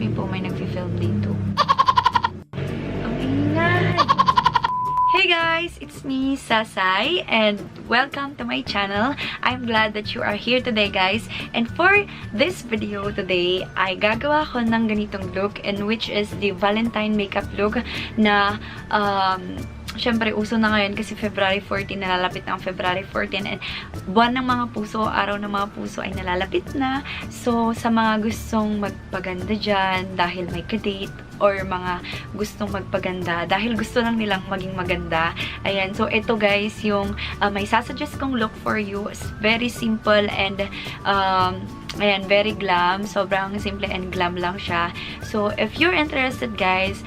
me po, may nag-film dito. Ang ingay! Hey guys! It's me, Sasay, and welcome to my channel. I'm glad that you are here today, guys. And for this video today, ay gagawa ko ng ganitong look, and which is the Valentine makeup look na syempre, uso na ngayon kasi February 14, nalalapit na ang February 14 and buwan ng mga puso, araw ng mga puso ay nalalapit na. So, sa mga gustong magpaganda dyan dahil may kadate or mga gustong magpaganda dahil gusto lang nilang maging maganda. Ayan, so ito guys, yung may sasuggest kong look for you. It's very simple and ayan, very glam. Sobrang simple and glam lang siya. So, if you're interested guys,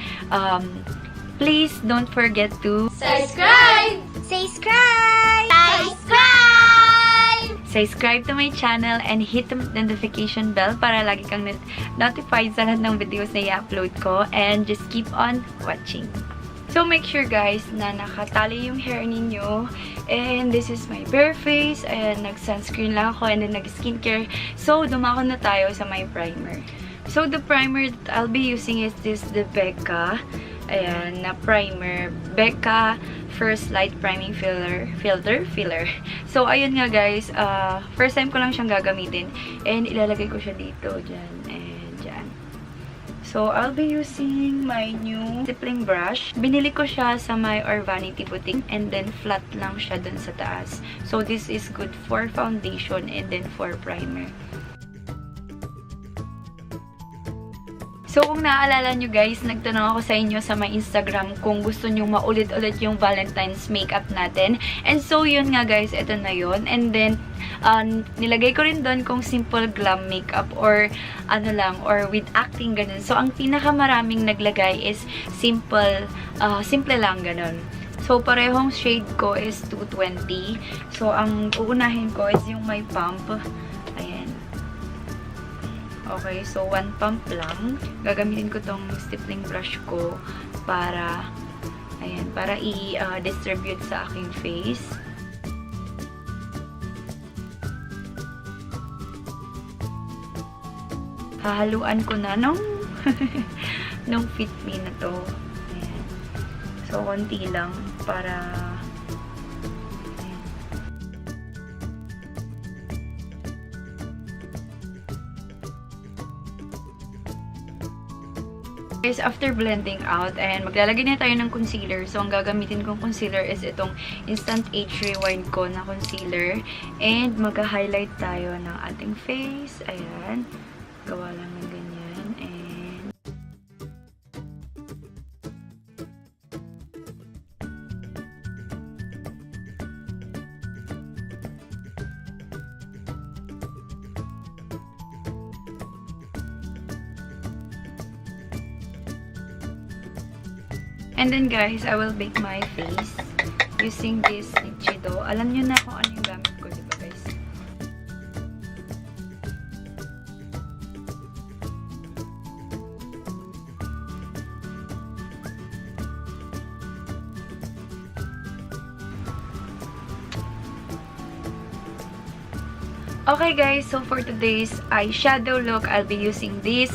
please don't forget to subscribe! Subscribe! Subscribe! Subscribe to my channel and hit the notification bell para lagi kang notified sa lahat ng videos na i-upload ko, and just keep on watching. So make sure guys na nakatali yung hair ninyo, and this is my bare face, and nag-sunscreen lang ako and then nag-skincare. So dumako na tayo sa my primer. So the primer that I'll be using is this, the Becca. Ayan, na primer. Becca First Light Priming Filler. So, ayun nga guys. First time ko lang siyang gagamitin. And ilalagay ko siya dito. Dyan. And dyan. So, I'll be using my new stippling brush. Binili ko siya sa my Vanity Boutique. And then, flat lang siya dun sa taas. So, this is good for foundation and then for primer. So, kung naaalala nyo guys, nagtanong ako sa inyo sa my Instagram kung gusto nyo maulit-ulit yung Valentine's makeup natin. And so, yun nga guys, ito na yun. And then, nilagay ko rin doon kung simple glam makeup or ano lang, or with acting, ganun. So, ang pinakamaraming naglagay is simple lang, ganun. So, parehong shade ko is 220. So, ang uunahin ko is yung may pump. Ayan. Okay, so 1 pump lang. Gagamitin ko tong stippling brush ko para ayan, para i-distribute sa aking face. Hahaluan ko na nung nung fit me na to. Ayan. So, konti lang para guys, after blending out, ayan, maglalagay na tayo ng concealer. So, ang gagamitin kong concealer is itong Instant Age Rewind ko na concealer. And, mag-highlight tayo ng ating face. Ayan. Gawa lang ng ganyan. And, and then guys, I will bake my face using this Chica-Y. Alam nyo na kung ano yung gamit ko, diba guys? Okay guys, so for today's eyeshadow look, I'll be using this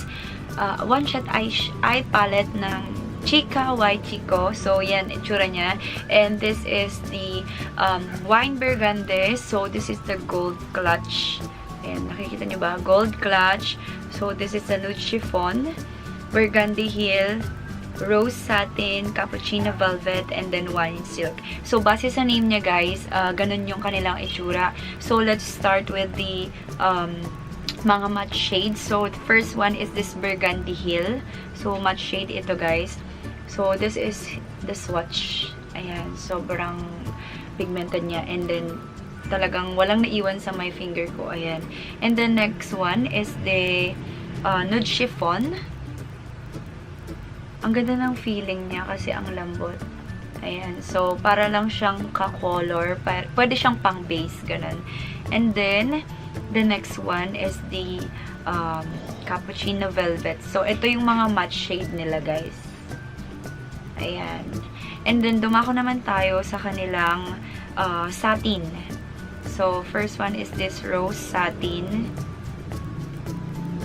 one-shot eye palette ng Chica-Y-Chico. So, yan, itsura niya. And this is the Wine Burgundy. So, this is the gold clutch. Ayan, nakikita niyo ba? Gold clutch. So, this is the nude chiffon, burgundy heel, rose satin, cappuccino velvet, and then wine silk. So, base sa name niya, guys, ganun yung kanilang itsura. So, let's start with the mga matte shades. So, the first one is this burgundy heel. So, matte shade ito, guys. So, this is the swatch. Ayan, sobrang pigmented niya. And then, talagang walang naiwan sa my finger ko. Ayan. And the next one is the nude chiffon. Ang ganda ng feeling niya kasi ang lambot. Ayan. So, para lang siyang ka-color. Pwede siyang pang-base. Ganun. And then, the next one is the cappuccino velvet. So, ito yung mga matte shade nila, guys. Ayan. And then, dumako naman tayo sa kanilang satin. So, first one is this rose satin.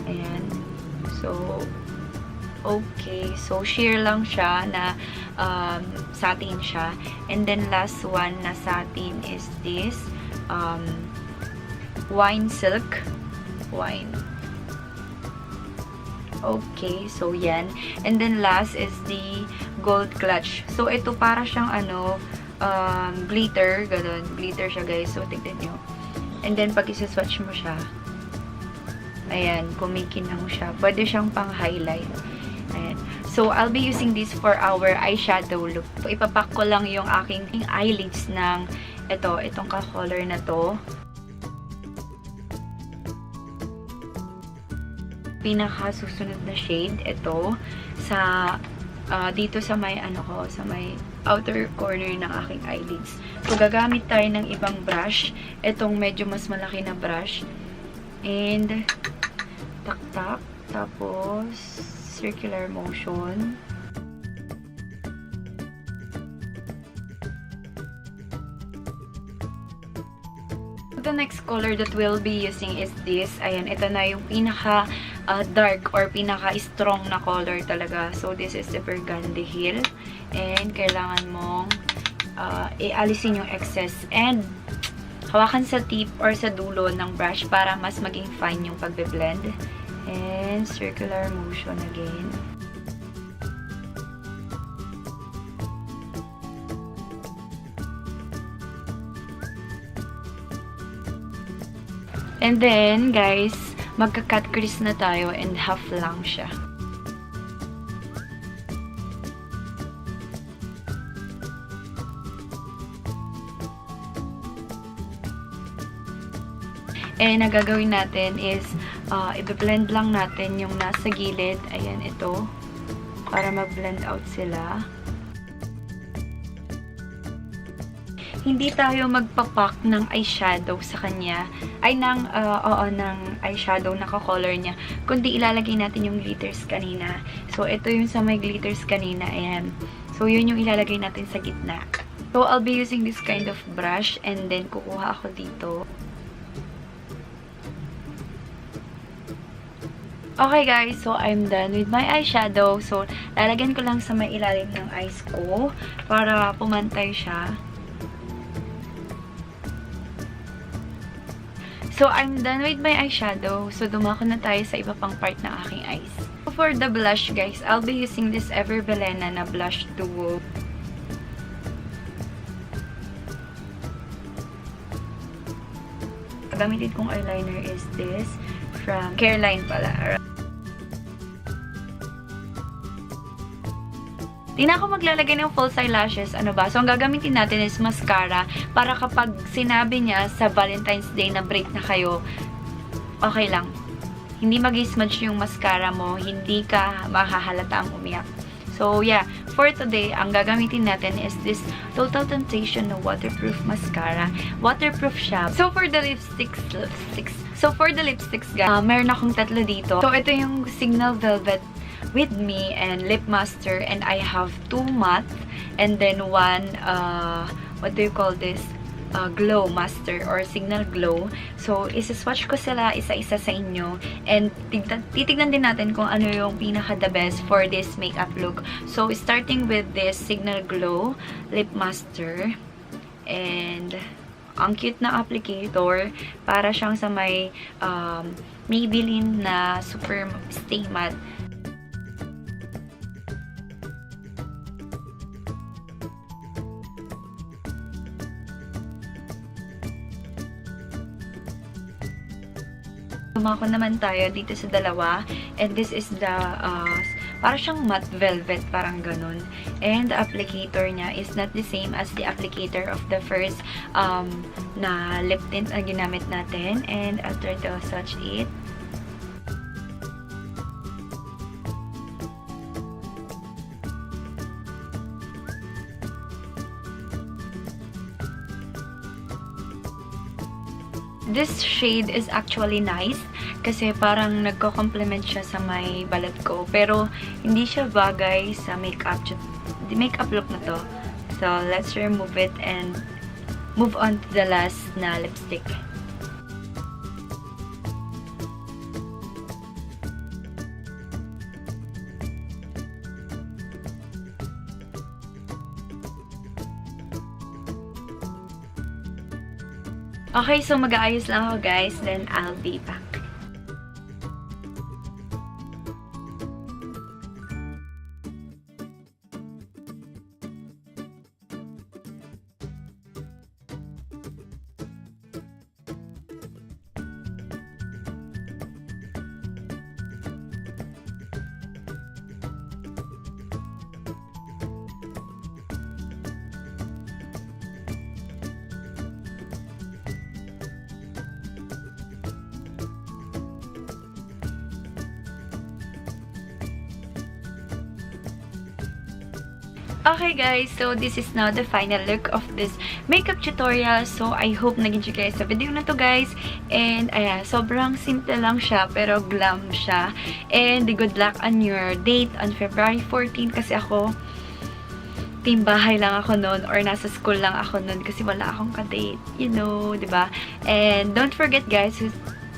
Ayan. So, Okay, so sheer lang siya na satin siya. And then last one na satin is this wine silk. Wine. Okay, so yan. And then last is the gold clutch. So ito para siyang glitter, ganun. Glitter siya, guys. So tignan nyo. And then pag isa-swatch mo siya, ayan, kumikinang siya. Pwede siyang pang-highlight. Ayan. So, I'll be using this for our eyeshadow look. Ipapak ko lang yung aking eyelids ng itong ka-color na to. Pinaka-susunod na shade, ito, sa, dito sa may, sa may outer corner ng aking eyelids. So, gagamit tayo ng ibang brush. Itong medyo mas malaki na brush. And, tak-tak. Tapos, circular motion. The next color that we'll be using is this. Ayan, ito na yung pinaka dark or pinaka strong na color talaga. So, this is the Burgundy Hill. And, kailangan mong ialisin yung excess. And, hawakan sa tip or sa dulo ng brush para mas maging fine yung pagbe-blend. And, circular motion again. And then, guys, magka-cut crease na tayo and half lang siya. And, ang gagawin natin is, i-blend lang natin yung nasa gilid. Ayan, ito. Para mag-blend out sila. Hindi tayo magpapak ng eyeshadow sa kanya. Ay, ng eyeshadow na ka-color niya. Kundi ilalagay natin yung glitters kanina. So, ito yung sa may glitters kanina. Ayan. So, yun yung ilalagay natin sa gitna. So, I'll be using this kind of brush. And then, kukuha ako dito. Okay guys, so I'm done with my eyeshadow. So, lalagyan ko lang sa may ilalim ng eyes ko para pumantay siya. So, I'm done with my eyeshadow. So, dumako na tayo sa iba pang part ng aking eyes. For the blush, guys, I'll be using this Ever Belena na blush duo. Gamitin kong eyeliner is this from Careline pala. Di na ako maglalagay ng false eyelashes. Ano ba? So, ang gagamitin natin is mascara para kapag sinabi niya sa Valentine's Day na break na kayo, okay lang. Hindi mag-smudge yung mascara mo. Hindi ka makahalata ang umiyak. So, yeah. For today, ang gagamitin natin is this Total Temptation na waterproof mascara. Waterproof siya. So, for the lipsticks, guys, meron akong tatlo dito. So, ito yung Signal Velvet with me and lip master, and I have 2 matte and then one what do you call this, glow master or signal glow. So isa-swatch ko sila isa-isa sa inyo and titignan din natin kung ano yung pinaka the best for this makeup look. So starting with this signal glow lip master, and ang cute na applicator, para siyang sa may Maybelline na super stay matte. Tumako naman tayo dito sa dalawa. And this is the, parang siyang matte velvet, parang ganun. And the applicator niya is not the same as the applicator of the first na lip tint na ginamit natin. And I'll try to swatch it. This shade is actually nice kasi parang nagko-complement siya sa may balat ko. Pero hindi siya bagay sa makeup look na to. So, let's remove it and move on to the last na lipstick. Okay, so mag-aayos lang ako guys, then I'll be back. Okay guys, so this is now the final look of this makeup tutorial. So I hope nag-enjoy kayo sa video na to guys. And ayan, sobrang simple lang siya pero glam siya. And good luck on your date on February 14 kasi ako team bahay lang ako noon or nasa school lang ako noon kasi wala akong ka-date. You know, 'di ba? And don't forget guys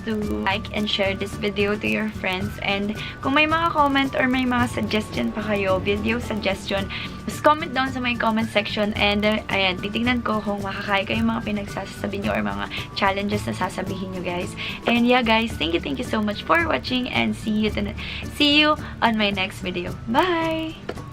to like and share this video to your friends. And kung may mga comment or may mga suggestion pa kayo, video suggestion, just comment down sa my comment section. And ayan, titignan ko kung makakaya kayo mga pinagsasabi nyo or mga challenges na sasabihin nyo guys. And yeah guys, thank you so much for watching and see you on my next video. Bye!